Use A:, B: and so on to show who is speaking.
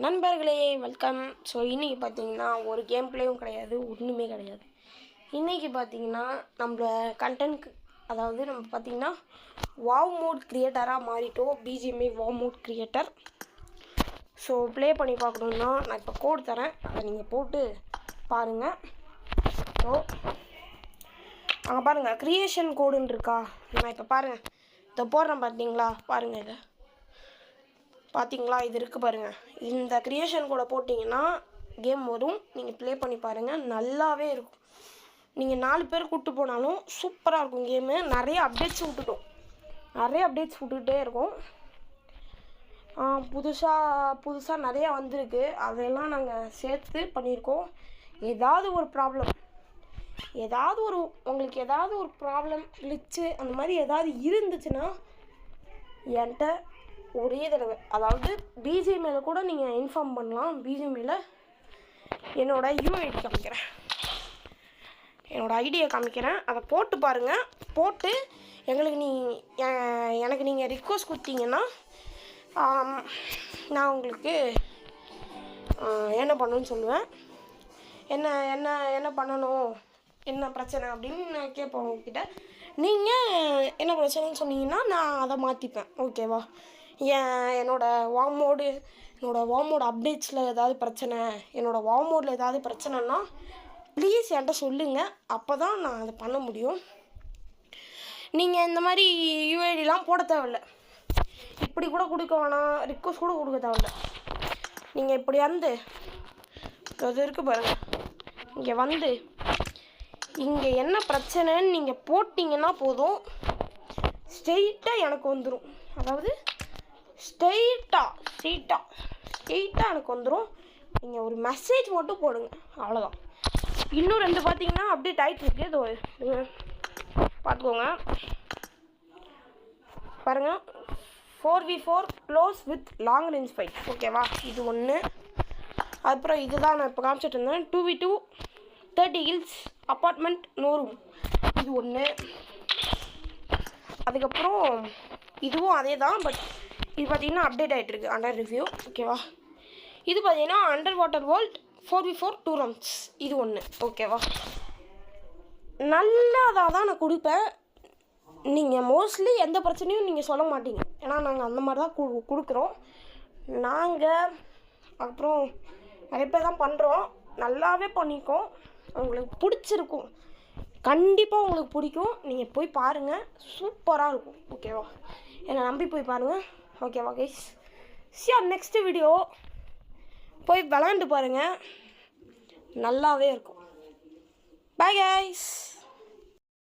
A: நண்பர்களே welcome. So இன்றைக்கி பார்த்தீங்கன்னா ஒரு கேம் பிளேயும் கிடையாது, ஒன்றுமே கிடையாது. இன்றைக்கி பார்த்தீங்கன்னா நம்ம கண்டென்ட், அதாவது நம்ம பார்த்தீங்கன்னா வாவ் மோட் க்ரியேட்டராக மாறிட்டோம். BGMI wow mod creator. So play பண்ணி பார்க்கணுன்னா நான் இப்போ கோட் தரேன், அதை நீங்கள் போட்டு பாருங்கள். ஸோ அங்கே பாருங்கள் க்ரியேஷன் கோடுன்னு இருக்கா, நான் இப்போ பாருங்கள் இதை போடுறேன் பார்த்தீங்களா, பாருங்கள் இதை பார்த்தீங்களா, இது இருக்குது பாருங்கள். இந்த க்ரியேஷன் கூட போட்டிங்கன்னா கேம் வரும், நீங்கள் ப்ளே பண்ணி பாருங்கள், நல்லாவே இருக்கும். நீங்கள் 4 பேர் கூப்பிட்டு போனாலும் சூப்பராக இருக்கும் கேமு. நிறைய அப்டேட்ஸ் விட்டுக்கிட்டே இருக்கும். புதுசாக நிறையா வந்திருக்கு, அதையெல்லாம் நாங்கள் சேர்த்து பண்ணியிருக்கோம். உங்களுக்கு ஏதாவது ஒரு ப்ராப்ளம் கிளிச்சு அந்த மாதிரி ஏதாவது இருந்துச்சுன்னா என்கிட்ட ஒரே தடவை, அதாவது பிஜிஎம்ஐயில் கூட நீங்கள் இன்ஃபார்ம் பண்ணலாம். பிஜிஎம்ஐயில் என்னோடய யூஐடி காமிக்கிறேன், என்னோடய ஐடியை காமிக்கிறேன், அதை போட்டு பாருங்கள். போட்டு எனக்கு நீங்கள் ரிக்வஸ்ட் கொடுத்தீங்கன்னா நான் உங்களுக்கு என்ன பண்ணணும்னு சொல்லுவேன். என்ன பண்ணணும், என்ன பிரச்சனை அப்படின்னு நான் கேட்பேன் உங்ககிட்ட. நீங்கள் என்ன பிரச்சனைன்னு சொன்னீங்கன்னா நான் அதை மாற்றிப்பேன், ஓகேவா? என்னோடய வாவ் மோடு அப்டேட்ஸில் ஏதாவது பிரச்சனை, என்னோடய வாவ் மோடில் ஏதாவது பிரச்சனைன்னா ப்ளீஸ் என்கிட்ட சொல்லுங்கள், அப்போ தான் நான் அதை பண்ண முடியும். நீங்கள் இந்த மாதிரி யூஐடிலாம் போட தேவையில்ல, இப்படி கூட கொடுக்க வேணாம், ரிக்வஸ்ட் கூட கொடுக்க தேவையில்ல. நீங்கள் இப்படி வந்து அது இருக்குது பாருங்கள், இங்கே வந்து இங்கே என்ன பிரச்சனைன்னு நீங்கள் போட்டிங்கன்னா போதும், ஸ்ட்ரெயிட்டாக எனக்கு வந்துடும். அதாவது ஸ்ட்ரெயிட்டாக எனக்கு வந்துடும். நீங்கள் ஒரு மெசேஜ் மட்டும் போடுங்க, அவ்வளோதான். இன்னும் 2 பார்த்தீங்கன்னா அப்டேட் ஆகிட்டு இருக்கு, இதோ பார்த்துக்கோங்க பாருங்கள். 4v4 close with long range fight, ஓகேவா? இது ஒன்று. அப்புறம் இதுதான் நான் இப்போ காமிச்சிட்டு இருந்தேன், 2v2 30 hills apartment no room, இது ஒன்று. அதுக்கப்புறம் இதுவும் அதே தான், பட் இது பார்த்தீங்கன்னா அப்டேட் ஆகிட்டுருக்கு, அண்டர் ரிவ்யூ, ஓகேவா? இது பார்த்தீங்கன்னா under water world 4v4 2 rounds, இது ஒன்று, ஓகேவா? நல்லதாக தான் நான் கொடுப்பேன். நீங்கள் மோஸ்ட்லி எந்த பிரச்சனையும் நீங்கள் சொல்ல மாட்டீங்க, ஏன்னா நாங்கள் அந்த மாதிரி தான் கொடுக்குறோம். நாங்கள் அப்புறம் நிறைய பேர் தான் பண்ணுறோம், நல்லாவே பண்ணிக்கோம். உங்களுக்கு பிடிச்சிருக்கும், கண்டிப்பாக உங்களுக்கு பிடிக்கும். நீங்கள் போய் பாருங்கள், சூப்பராக இருக்கும், ஓகேவா? என்னை நம்பி போய் பாருங்கள், ஓகேவா கைஸ்? நெக்ஸ்ட் வீடியோ போய் விளாண்டு பாருங்கள், நல்லாவே இருக்கும். Bye guys.